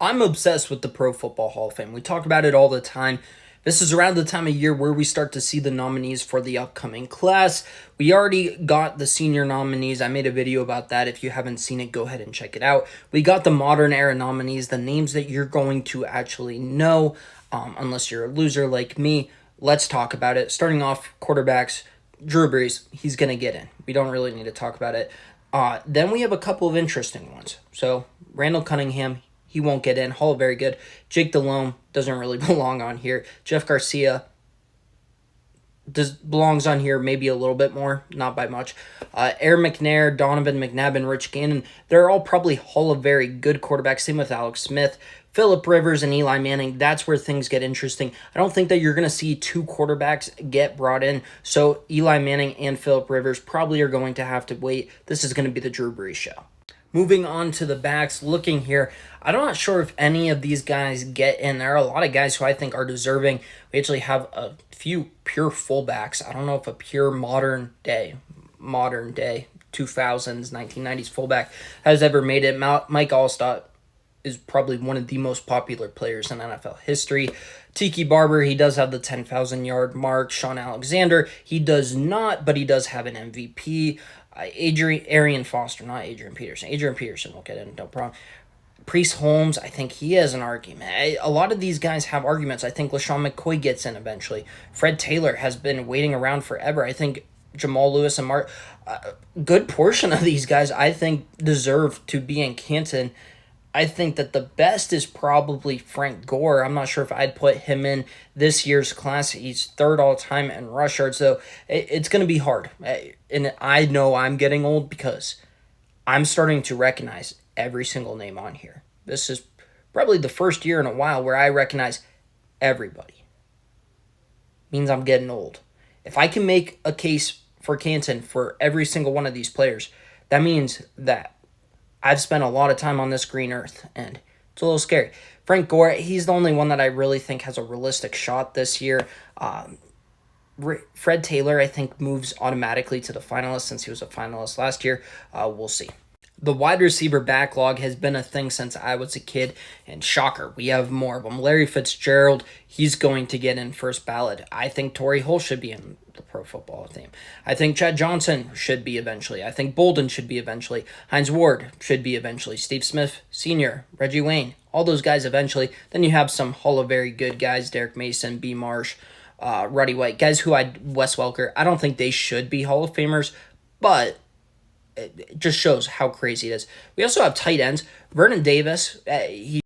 I'm obsessed with the Pro Football Hall of Fame. We talk about it all the time. This is around the time of year where we start to see the nominees for the upcoming class. We already got the senior nominees. I made a video about that. If you haven't seen it, go ahead and check it out. We got the modern era nominees, the names that you're going to actually know, unless you're a loser like me. Let's talk about it. Starting off, quarterbacks, Drew Brees, he's going to get in. We don't really need to talk about it. Then we have a couple of interesting ones. So, Randall Cunningham, he won't get in. Hall, very good. Jake Delhomme doesn't really belong on here. Jeff Garcia belongs on here maybe a little bit more, not by much. Aaron McNair, Donovan McNabb, and Rich Gannon, they're all probably Hall of very good quarterbacks. Same with Alex Smith. Phillip Rivers and Eli Manning, that's where things get interesting. I don't think that you're going to see two quarterbacks get brought in. So Eli Manning and Phillip Rivers probably are going to have to wait. This is going to be the Drew Brees show. Moving on to the backs, looking here, I'm not sure if any of these guys get in. There are a lot of guys who I think are deserving. We actually have a few pure fullbacks. I don't know if a pure modern day, 2000s, 1990s fullback has ever made it. Mike Allstott is probably one of the most popular players in NFL history. Tiki Barber, he does have the 10,000-yard mark. Sean Alexander, he does not, but he does have an MVP. Arian Foster, not Adrian Peterson. Adrian Peterson will get in, no problem. Priest Holmes, I think he has an argument. A lot of these guys have arguments. I think LaShawn McCoy gets in eventually. Fred Taylor has been waiting around forever. I think Jamal Lewis and Mark, good portion of these guys, I think, deserve to be in Canton. I think that the best is probably Frank Gore. I'm not sure if I'd put him in this year's class. He's third all-time in rush yards, so it's going to be hard. And I know I'm getting old because I'm starting to recognize every single name on here. This is probably the first year in a while where I recognize everybody. Means I'm getting old. If I can make a case for Canton for every single one of these players, that means that I've spent a lot of time on this green earth, and it's a little scary. Frank Gore, he's the only one that I really think has a realistic shot this year. Fred Taylor, I think, moves automatically to the finalist since he was a finalist last year. We'll see. The wide receiver backlog has been a thing since I was a kid, and shocker, we have more of them. Larry Fitzgerald, he's going to get in first ballot. I think Torrey Holt should be in the Pro Football Hall of Fame. I think Chad Johnson should be eventually. I think Bolden should be eventually. Hines Ward should be eventually. Steve Smith Sr., Reggie Wayne, all those guys eventually. Then you have some Hall of very good guys, Derek Mason, B. Marsh, Roddy White, guys who Wes Welker, I don't think they should be Hall of Famers, but it just shows how crazy it is. We also have tight ends. Vernon Davis, he